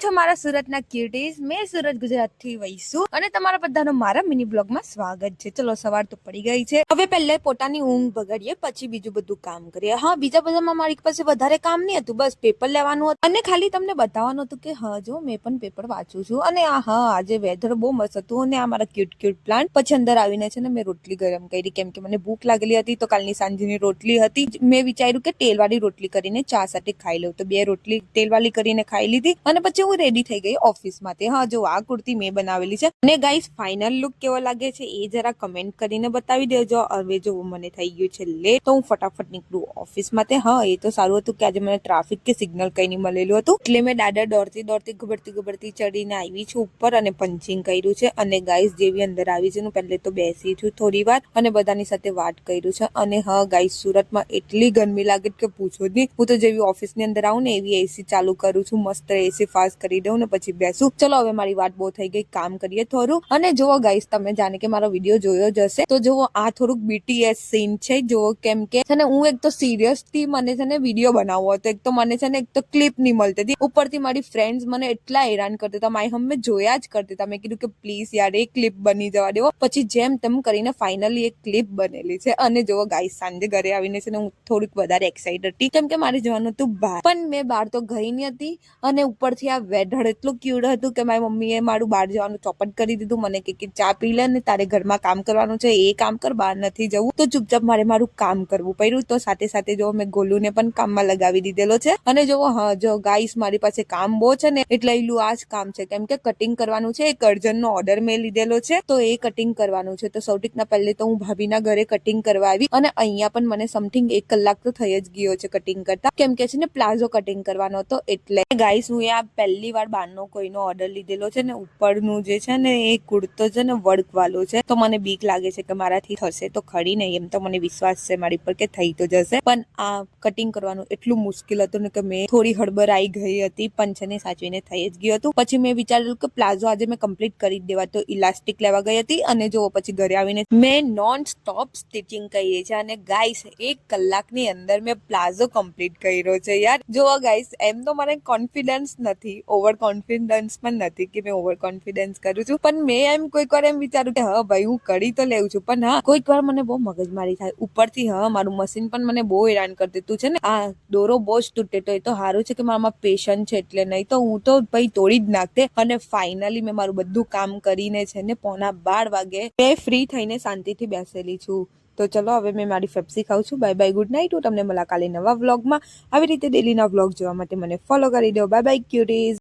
છો મારા સુરતના ક્યુટીઝ? મેં સુરત ગુજરાતથી વૈસુ અને તમારા બધાનું મારા મિની બ્લોગમાં સ્વાગત છે. ચલો સવાર તો પડી ગઈ છે, હવે પહેલા પોતાની ઊંઘ બગાડીએ પછી બીજું બધું કામ કરીએ. હા, બીજા બધામાં મારી પાસે વધારે કામ નહીં હતું, બસ પેપર લેવાનું હતું અને ખાલી તમને બતાવવાનું હતું કે હા જો મેં પણ પેપર વાંચું છું. અને હા, આજે વેધર બહુ મસ્ત હતું અને આ મારા ક્યુટ પ્લાન્ટ. પછી અંદર આવીને છે ને મેં રોટલી ગરમ કરી કેમ કે મને ભૂખ લાગેલી હતી. તો કાલની સાંજની રોટલી હતી, મેં વિચાર્યું કે તેલવાળી રોટલી કરીને ચા સાથે ખાઈ લઉં. તો 2 રોટલી તેલવાળી કરીને ખાઈ લીધી અને પછી હું રેડી થઈ ગઈ ઓફિસ માટે. હા જો આ કુર્તી મેં બનાવેલી છે અને ગાઈસ ફાઇનલ લુક કેવો લાગે છે એ જરા કમેન્ટ કરીને બતાવી દેજો. હવે જો મને થઈ ગયું છે લેટ, તો હું ફટાફટ નીકળું ઓફિસ માટે. હા, એ તો સારું હતું કે આજે મને ટ્રાફિક કે સિગ્નલ કઈ નહીં મળેલું હતું, એટલે મેં દાદર દોડતી ગબડતી ચડીને આવી છું ઉપર અને પંચિંગ કર્યું છે. અને ગાઈસ જેવી અંદર આવી છે, હું પહેલે તો બેસી છું થોડી વાર અને બધાની સાથે વાત કર્યું છે. અને હા ગાઈસ, સુરતમાં એટલી ગરમી લાગે કે પૂછો નહીં. હું તો જેવી ઓફિસ ની અંદર આવું ને એવી એસી ચાલુ કરું છું, મસ્ત એસી ફાસ્ટ કરી દઉં ને પછી બેસું. ચલો હવે મારી વાત બહુ થઈ ગઈ, કામ કરીએ થોડું. અને જુઓ ગાઈસ, તમે જાણે કે મારો વિડીયો જોયો જ હશે, તો જુઓ આ થોડુંક BTS સીન છે. જુઓ કેમ કે છે ને હું એક તો સિરિયસલી મને છે ને વિડીયો બનાવવો હતો, એક તો મને છે ને એક તો ક્લિપ નહીં મળતી હતી, ઉપરથી મારી ફ્રેન્ડ્સ મને એટલા હેરાન કરતા હતા. મારી હમે જોયા જ કરતી હતા. મેં કીધું કે પ્લીઝ યાર એક ક્લિપ બની જવા દેવો. પછી જેમ તેમ કરીને ફાઇનલી એક ક્લિપ બનેલી છે. અને જુઓ ગાઈસ, સાંજે ઘરે આવીને છે ને હું થોડીક વધારે એક્સાઇટેડ હતી કેમ કે મારે જવાનું હતું બહાર, પણ મેં બહાર તો ગઈ નહીં હતી. અને ઉપરથી આ વેધર એટલું ક્યુટ હતું કે મારી મમ્મીએ મારું બહાર જવાનું ચોપટ કરી દીધું. મને કે ચા પી લે ને તારે ઘરમાં કામ કરવાનું છે એ કામ કર, બહાર નથી જવું. તો ચૂપચાપ મારે મારું કામ કરવું પડ્યું. તો સાથે સાથે જો મેં ગોલુને પણ કામમાં લગાવી દીધેલો છે. અને જો હા જો ગાઈસ, મારી પાસે કામ બહુ છે ને એટલે એલું આ જ કામ છે કેમ કે કટિંગ કરવાનું છે. એક અર્જનનો ઓર્ડર મેં લીધેલો છે તો એ કટિંગ કરવાનું છે. તો સૌથી પહેલે તો હું ભાભીના ઘરે કટિંગ કરવા આવી અને અહીંયા પણ મને સમથિંગ 1 કલાક તો થઈ જ ગયો છે કટિંગ કરતા, કેમ કે છે ને પ્લાઝો કટિંગ કરવાનો હતો. એટલે ગાઈસ, હું આ પહેલી વાર બહારનો કોઈનો ઓર્ડર લીધેલો છે ને ઉપરનું જે છે ને એ કુર્તો છે ને વર્ક વાળો છે. તો મને બીક લાગે છે કે મારાથી થશે તો ખરી નહીં. એમ તો મને વિશ્વાસ છે મારી પર કે થઈ તો જશે, પણ આ કટિંગ કરવાનું એટલું મુશ્કેલ હતું ને કે મેં થોડી હડબડાઈ ગઈ હતી, પણ છે ને સાચવીને થઈ જ ગયું હતું. પછી મેં વિચાર્યું કે પ્લાઝો આજે મેં કમ્પ્લીટ કરી જ દેવા, તો ઇલાસ્ટિક લેવા ગઈ હતી. અને જો પછી ઘરે આવીને મેં નોન સ્ટોપ સ્ટિચિંગ કરી છે. અને ગાઈસ 1 કલાકની અંદર મેં પ્લાઝો કમ્પ્લીટ કર્યો છે યાર. જો ગાઈસ, એમ તો મને કોન્ફિડન્સ નથી, ઓવર કોન્ફિડન્સ પણ નથી કે મેં ઓવર કોન્ફિડન્સ કરું છું, પણ મેં એમ કોઈક વાર એમ વિચારું કે હા ભાઈ હું કરી તો લેવું છું. પણ હા, કોઈક વાર મને બહુ મગજમારી થાય ઉપરથી. હા, મારું મશીન પણ મને બહુ હેરાન કરતી તું છે ને. આ દોરો બહુ જ તૂટે, તો એ તો સારું છે કે મારામાં પેશન્ટ છે એટલે, નહીં તો હું તો ભાઈ તોડી જ નાખતે. અને ફાઇનલી મેં મારું બધું કામ કરીને છે ને 11:15 વાગે મેં ફ્રી થઈને શાંતિથી બેસેલી છું. તો ચલો હવે મેં મારી પેપ્સી ખાઉં છું. Bye bye, good night. હું તમને મળા કાલે નવા વ્લોગમાં. આવી રીતે ડેલીના વ્લોગ જોવા માટે મને ફોલો કરી દો. Bye bye ક્યુટીઝ.